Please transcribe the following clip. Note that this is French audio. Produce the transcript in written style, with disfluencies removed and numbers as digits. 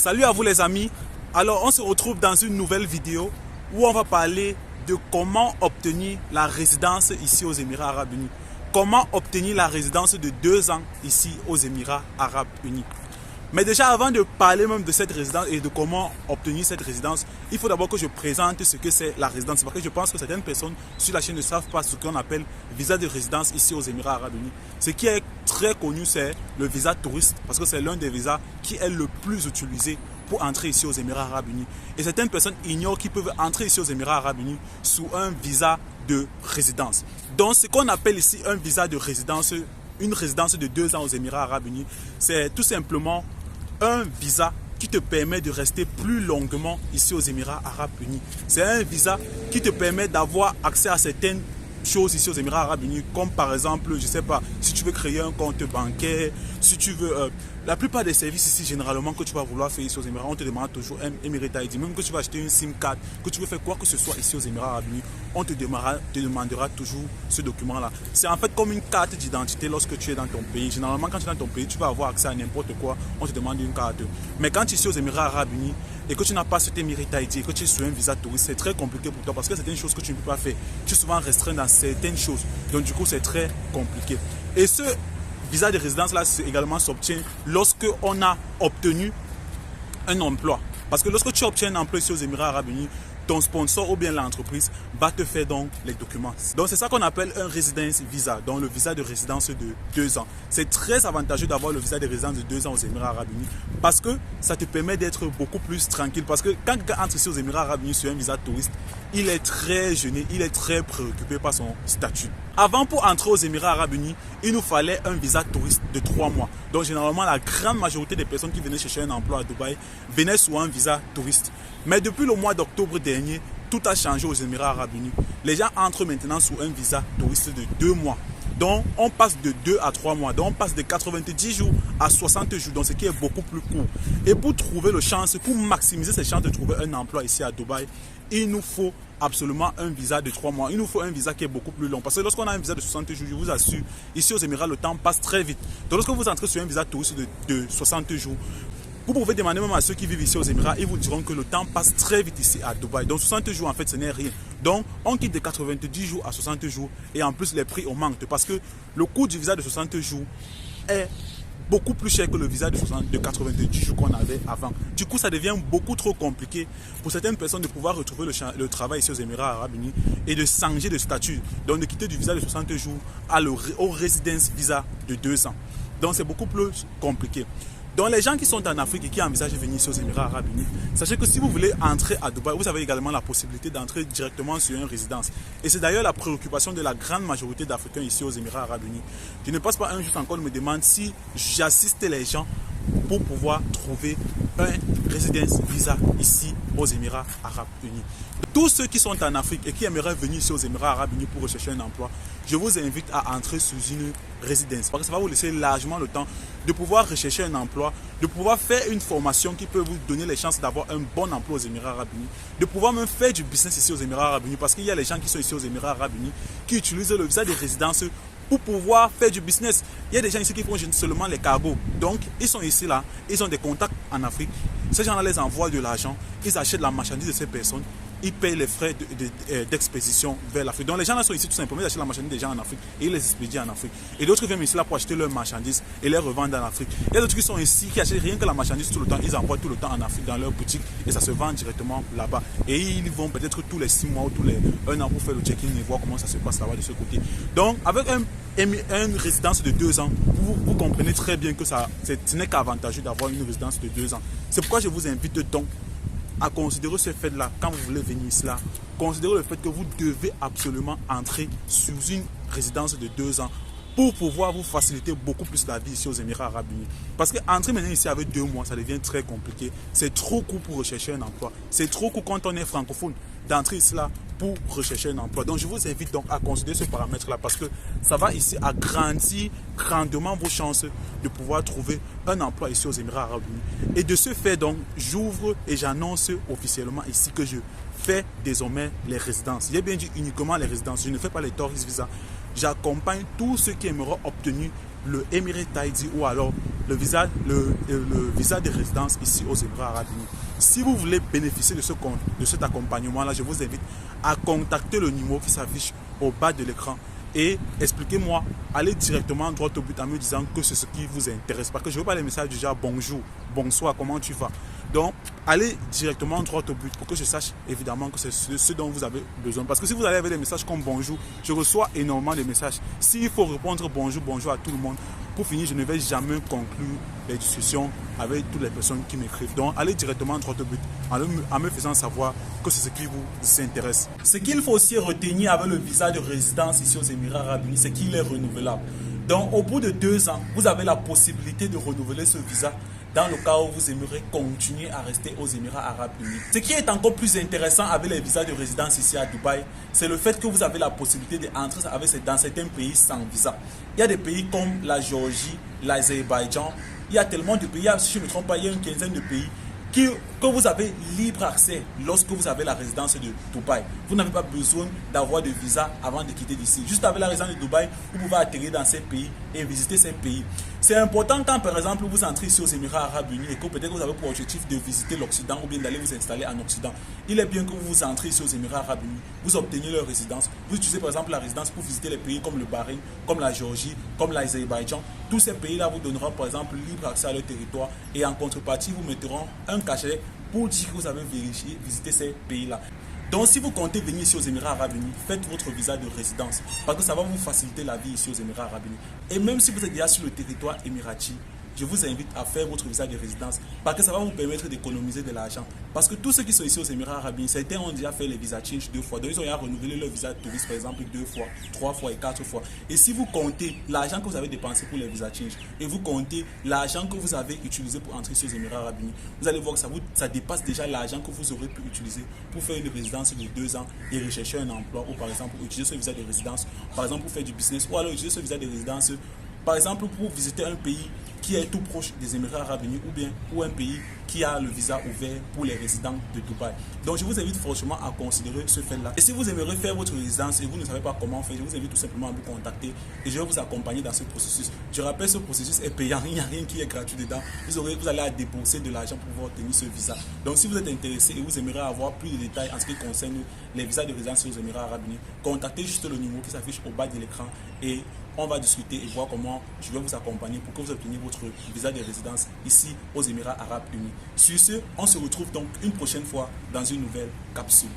Salut à vous les amis. Alors on se retrouve dans une nouvelle vidéo où on va parler de comment obtenir la résidence ici aux Émirats Arabes Unis. Comment obtenir la résidence de 2 ans ici aux Émirats Arabes Unis. Mais déjà avant de parler même de cette résidence et de comment obtenir cette résidence, il faut d'abord que je présente ce que c'est la résidence. Parce que je pense que certaines personnes sur la chaîne ne savent pas ce qu'on appelle visa de résidence ici aux Émirats Arabes Unis. Ce qui est très connu, c'est le visa touriste parce que c'est l'un des visas qui est le plus utilisé pour entrer ici aux Émirats Arabes Unis. Et certaines personnes ignorent qu'ils peuvent entrer ici aux Émirats Arabes Unis sous un visa de résidence. Donc ce qu'on appelle ici un visa de résidence, une résidence de 2 ans aux Émirats Arabes Unis, c'est tout simplement un visa qui te permet de rester plus longuement ici aux Émirats Arabes Unis. C'est un visa qui te permet d'avoir accès à certaines choses ici aux Émirats Arabes Unis, comme par exemple, je sais pas, si tu veux créer un compte bancaire, si tu veux, la plupart des services ici, généralement, que tu vas vouloir faire ici aux Émirats, on te demande toujours un Emirate ID. Même que tu vas acheter une SIM card, que tu veux faire quoi que ce soit ici aux Émirats Arabes Unis, on te demandera toujours ce document-là. C'est en fait comme une carte d'identité lorsque tu es dans ton pays. Généralement, quand tu es dans ton pays, tu vas avoir accès à n'importe quoi, on te demande une carte. Mais quand tu es ici aux Émirats Arabes Unis et que tu n'as pas cet Emirate ID et que tu es sur un visa touriste, c'est très compliqué pour toi parce que c'est une chose que tu ne peux pas faire. Tu es souvent restreint dans certaines choses. Donc du coup, c'est très compliqué. Et ce visa de résidence là également s'obtient lorsque on a obtenu un emploi. Parce que lorsque tu obtiens un emploi ici aux Émirats Arabes Unis, ton sponsor ou bien l'entreprise va te faire donc les documents. Donc c'est ça qu'on appelle un residence visa, donc le visa de résidence de 2 ans. C'est très avantageux d'avoir le visa de résidence de 2 ans aux Émirats Arabes Unis parce que ça te permet d'être beaucoup plus tranquille. Parce que quand quelqu'un entre ici aux Émirats Arabes Unis sur un visa touriste, il est très gêné, il est très préoccupé par son statut. Avant, pour entrer aux Émirats Arabes Unis, il nous fallait un visa touriste de 3 mois. Donc généralement, la grande majorité des personnes qui venaient chercher un emploi à Dubaï venaient sous un visa touriste. Mais depuis le mois d'octobre dernier, tout a changé aux Émirats Arabes Unis. Les gens entrent maintenant sous un visa touriste de 2 mois. Donc on passe de 2 à 3 mois. Donc on passe de 90 jours à 60 jours, donc ce qui est beaucoup plus court. Et pour trouver le chance, pour maximiser ses chances de trouver un emploi ici à Dubaï, il nous faut absolument un visa de 3 mois. Il nous faut un visa qui est beaucoup plus long. Parce que lorsqu'on a un visa de 60 jours, je vous assure, ici aux Émirats, le temps passe très vite. Donc lorsque vous entrez sur un visa touriste de 60 jours, vous pouvez demander même à ceux qui vivent ici aux Émirats, ils vous diront que le temps passe très vite ici à Dubaï. Donc 60 jours en fait ce n'est rien. Donc on quitte de 90 jours à 60 jours et en plus les prix augmentent parce que le coût du visa de 60 jours est beaucoup plus cher que le visa de 90 jours qu'on avait avant. Du coup, ça devient beaucoup trop compliqué pour certaines personnes de pouvoir retrouver le travail ici aux Émirats Arabes Unis et de changer de statut. Donc, de quitter du visa de 60 jours au residence visa de 2 ans. Donc, c'est beaucoup plus compliqué. Donc les gens qui sont en Afrique et qui envisagent de venir ici aux Émirats Arabes Unis, sachez que si vous voulez entrer à Dubaï, vous avez également la possibilité d'entrer directement sur une résidence. Et c'est d'ailleurs la préoccupation de la grande majorité d'Africains ici aux Émirats Arabes Unis. Je ne passe pas un jour encore, me demande si j'assiste les gens pour pouvoir trouver un résidence visa ici aux Émirats Arabes Unis. Tous ceux qui sont en Afrique et qui aimeraient venir ici aux Émirats Arabes Unis pour rechercher un emploi, je vous invite à entrer sous une résidence parce que ça va vous laisser largement le temps de pouvoir rechercher un emploi, de pouvoir faire une formation qui peut vous donner les chances d'avoir un bon emploi aux Émirats Arabes Unis, de pouvoir même faire du business ici aux Émirats Arabes Unis parce qu'il y a les gens qui sont ici aux Émirats Arabes Unis qui utilisent le visa de résidence pour pouvoir faire du business. Il y a des gens ici qui font seulement les cargos. Donc, ils sont ici là, ils ont des contacts en Afrique. Ces gens-là les envoient de l'argent, ils achètent la marchandise de ces personnes, ils payent les frais d'expédition vers l'Afrique. Donc les gens là sont ici tout simplement, ils achètent la marchandise des gens en Afrique et ils les expédient en Afrique. Et d'autres viennent ici là pour acheter leurs marchandises et les revendre en Afrique. Il y a d'autres qui sont ici, qui achètent rien que la marchandise tout le temps, ils envoient tout le temps en Afrique dans leur boutique et ça se vend directement là-bas. Et ils vont peut-être tous les 6 mois ou tous les 1 an pour faire le check-in et voir comment ça se passe là-bas de ce côté. Donc avec une résidence de 2 ans, vous comprenez très bien que ce n'est qu'avantageux d'avoir une résidence de 2 ans. C'est pourquoi je vous invite donc à considérer ce fait-là quand vous voulez venir ici là. Considérez le fait que vous devez absolument entrer sous une résidence de 2 ans pour pouvoir vous faciliter beaucoup plus la vie ici aux Émirats Arabes Unis. Parce que entrer maintenant ici avec 2 mois, ça devient très compliqué. C'est trop court pour rechercher un emploi. C'est trop court quand on est francophone d'entrer ici là pour rechercher un emploi. Donc je vous invite donc à considérer ce paramètre-là parce que ça va ici agrandir grandement vos chances de pouvoir trouver un emploi ici aux Émirats Arabes Unis. Et de ce fait donc, j'ouvre et j'annonce officiellement ici que je fais désormais les résidences. J'ai bien dit uniquement les résidences. Je ne fais pas les tourist visas. J'accompagne tous ceux qui aimeraient obtenir le Emirate ID ou alors le visa de résidence ici aux Émirats Arabes Unis. Si vous voulez bénéficier de cet accompagnement-là, je vous invite à contacter le numéro qui s'affiche au bas de l'écran et expliquez-moi, allez directement droit au but en me disant que c'est ce qui vous intéresse. Parce que je ne veux pas les messages du genre bonjour, bonsoir, comment tu vas. Donc, allez directement droit au but pour que je sache évidemment que c'est ce dont vous avez besoin. Parce que si vous allez avec des messages comme bonjour, je reçois énormément de messages. S'il faut répondre bonjour, bonjour à tout le monde, pour finir, je ne vais jamais conclure les discussions avec toutes les personnes qui m'écrivent. Donc, allez directement droit au but en me faisant savoir que c'est ce qui vous intéresse. Ce qu'il faut aussi retenir avec le visa de résidence ici aux Émirats Arabes Unis, c'est qu'il est renouvelable. Donc, au bout de 2 ans, vous avez la possibilité de renouveler ce visa dans le cas où vous aimeriez continuer à rester aux Émirats Arabes Unis. Ce qui est encore plus intéressant avec les visas de résidence ici à Dubaï, c'est le fait que vous avez la possibilité d'entrer dans certains pays sans visa. Il y a des pays comme la Géorgie, l'Azerbaïdjan, il y a tellement de pays, si je ne me trompe pas, il y a une quinzaine de pays que vous avez libre accès lorsque vous avez la résidence de Dubaï. Vous n'avez pas besoin d'avoir de visa avant de quitter d'ici. Juste avec la résidence de Dubaï, vous pouvez atterrir dans ces pays et visiter ces pays. C'est important quand, par exemple, vous entrez ici aux Émirats Arabes Unis et que peut-être vous avez pour objectif de visiter l'Occident ou bien d'aller vous installer en Occident. Il est bien que vous entrez ici aux Émirats Arabes Unis, vous obtenez leur résidence. Vous utilisez par exemple la résidence pour visiter les pays comme le Bahreïn, comme la Géorgie, comme l'Azerbaïdjan. Tous ces pays-là vous donneront par exemple libre accès à leur territoire et en contrepartie, vous mettront un cachet pour dire que vous avez visité ces pays-là. Donc si vous comptez venir ici aux Émirats Arabes Unis, faites votre visa de résidence parce que ça va vous faciliter la vie ici aux Émirats Arabes Unis. Et même si vous êtes déjà sur le territoire émirati, je vous invite à faire votre visa de résidence parce que ça va vous permettre d'économiser de l'argent. Parce que tous ceux qui sont ici aux Émirats Arabes Unis, certains ont déjà fait les visa change 2 fois. Donc ils ont déjà renouvelé leur visa de touriste par exemple 2 fois, 3 fois et 4 fois. Et si vous comptez l'argent que vous avez dépensé pour les visa change et vous comptez l'argent que vous avez utilisé pour entrer ici aux Émirats Arabes Unis, vous allez voir que ça dépasse déjà l'argent que vous aurez pu utiliser pour faire une résidence de 2 ans et rechercher un emploi ou par exemple utiliser ce visa de résidence par exemple pour faire du business ou alors utiliser ce visa de résidence par exemple pour visiter un pays qui est tout proche des Émirats Arabes Unis ou un pays qui a le visa ouvert pour les résidents de Dubaï. Donc je vous invite forcément à considérer ce fait-là. Et si vous aimeriez faire votre résidence et vous ne savez pas comment faire, je vous invite tout simplement à me contacter et je vais vous accompagner dans ce processus. Je rappelle, ce processus est payant, il n'y a rien qui est gratuit dedans. Vous allez débourser de l'argent pour pouvoir obtenir ce visa. Donc si vous êtes intéressé et vous aimeriez avoir plus de détails en ce qui concerne les visas de résidence aux Émirats Arabes Unis, contactez juste le numéro qui s'affiche au bas de l'écran et on va discuter et voir comment je vais vous accompagner pour que vous obteniez votre visa de résidence ici aux Émirats Arabes Unis. Sur ce, on se retrouve donc une prochaine fois dans une nouvelle capsule.